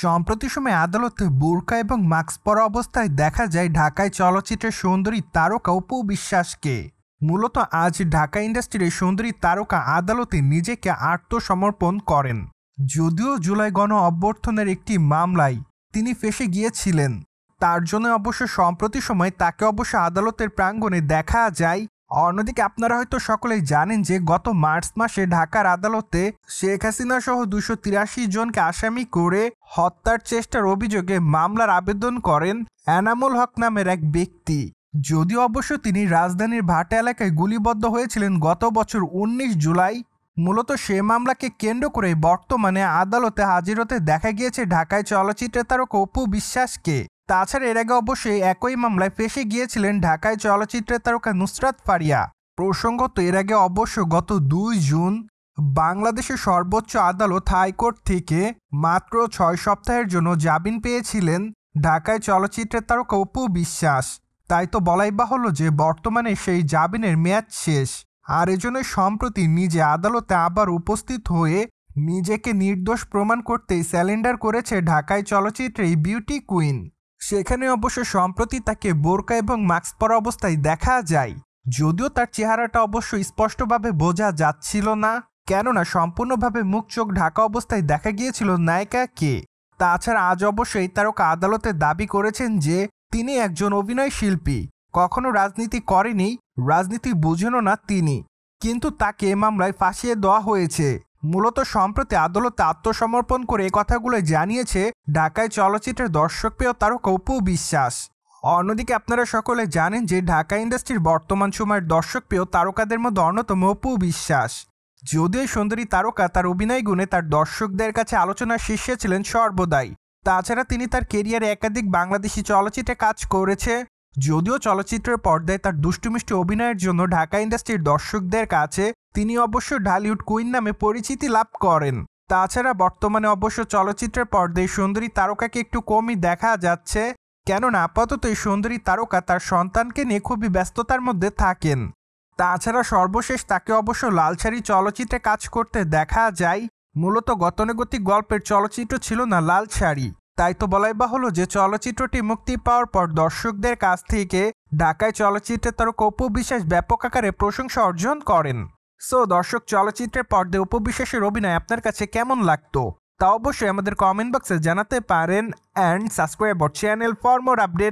সম্প্রতি সময়ে আদালতে বোরকা এবং মাস্ক পরা অবস্থায় দেখা যায় ঢাকায় চলচ্চিত্রের সুন্দরী তারকা অপু বিশ্বাসকে। মূলত আজ ঢাকা ইন্ডাস্ট্রির সুন্দরী তারকা আদালতে নিজেকে আত্মসমর্পণ করেন। যদিও জুলাই গণ অভ্যর্থনের একটি মামলায় তিনি ফেঁসে গিয়েছিলেন, তার জন্য অবশ্য সম্প্রতি সময় তাকে অবশ্য আদালতের প্রাঙ্গণে দেখা যায়। অন্যদিকে আপনারা হয়তো সকলেই জানেন যে গত মার্চ মাসে ঢাকার আদালতে শেখ হাসিনা সহ 283 জনকে আসামি করে হত্যার চেষ্টার অভিযোগে মামলার আবেদন করেন এনামুল হক নামের এক ব্যক্তি। যদিও অবশ্য তিনি রাজধানীর ভাটা এলাকায় গুলিবদ্ধ হয়েছিলেন গত বছর 19 জুলাই। মূলত সে মামলাকে কেন্দ্র করে বর্তমানে আদালতে হাজির হতে দেখা গিয়েছে ঢাকায় চলচ্চিত্রের তারকা অপু বিশ্বাসকে। তাছাড়া এর আগে অবশ্যই একই মামলায় ফেঁসে গিয়েছিলেন ঢাকায় চলচ্চিত্রের তারকা নুসরাত ফারিয়া। প্রসঙ্গত এর আগে অবশ্য গত 2 জুন বাংলাদেশের সর্বোচ্চ আদালত হাইকোর্ট থেকে মাত্র 6 সপ্তাহের জন্য জামিন পেয়েছিলেন ঢাকায় চলচ্চিত্রের তারকা অপু বিশ্বাস। তাই তো বলাই বাহুল্য যে বর্তমানে সেই জামিনের মেয়াদ শেষ, আর এজন্য সম্প্রতি নিজে আদালতে আবার উপস্থিত হয়ে নিজেকে নির্দোষ প্রমাণ করতেই স্যালেন্ডার করেছে ঢাকায় চলচ্চিত্রের এই বিউটি কুইন। সেখানে অবশ্য সম্প্রতি তাকে বোরকা এবং মাস্ক পরা অবস্থায় দেখা যায়, যদিও তার চেহারাটা অবশ্য স্পষ্টভাবে বোঝা যাচ্ছিল না, কেননা সম্পূর্ণভাবে মুখ চোখ ঢাকা অবস্থায় দেখা গিয়েছিল নায়িকাকে। তাছাড়া আজ অবশ্যই তারকা আদালতে দাবি করেছেন যে তিনি একজন অভিনয় শিল্পী, কখনো রাজনীতি করেনি, রাজনীতি বুঝেনও না তিনি, কিন্তু তাকে মামলায় ফাঁসিয়ে দেওয়া হয়েছে। মূলত সম্প্রতি আদালতে আত্মসমর্পণ করে কথাগুলো জানিয়েছে ঢাকায় চলচ্চিত্রের দর্শকপ্রিয় তারকা অপু বিশ্বাস। অন্যদিকে আপনারা সকলে জানেন যে ঢাকা ইন্ডাস্ট্রির বর্তমান সময়ের দর্শকপ্রিয় তারকাদের মধ্যে অন্যতম অপু বিশ্বাস। যদিও সুন্দরী তারকা তার অভিনয় গুণে তার দর্শকদের কাছে আলোচনার শীর্ষে ছিলেন সর্বদাই। তাছাড়া তিনি তার কেরিয়ারে একাধিক বাংলাদেশি চলচ্চিত্রে কাজ করেছে। যদিও চলচ্চিত্রের পর্দায় তার দুষ্টুমিষ্টি অভিনয়ের জন্য ঢাকা ইন্ডাস্ট্রির দর্শকদের কাছে তিনি অবশ্য ঢালিউড কুইন নামে পরিচিতি লাভ করেন। তাছাড়া বর্তমানে অবশ্য চলচ্চিত্রের পর্দায় সুন্দরী তারকাকে একটু কমই দেখা যাচ্ছে, কেননা আপাতত এই সুন্দরী তারকা তার সন্তানকে নিয়ে খুবই ব্যস্ততার মধ্যে থাকেন। তাছাড়া সর্বশেষ তাকে অবশ্য লালছাড়ি চলচ্চিত্রে কাজ করতে দেখা যায়। মূলত গতানুগতিক গল্পের চলচ্চিত্র ছিল না লালছাড়ি, তাই তো বলাই বাহুল্য যে চলচ্চিত্রটি মুক্তি পাওয়ার পর দর্শকদের কাছ থেকে ঢাকায় চলচ্চিত্রের তারকা অপু বিশ্বাস ব্যাপক আকারে প্রশংসা অর্জন করেন। সো দর্শক, চলচ্চিত্রের পর্দায় অপু বিশ্বাসের অভিনয় আপনার কাছে কেমন লাগতো তা অবশ্যই আমাদের কমেন্ট বক্সে জানাতে পারেন। And subscribe our channel for more update.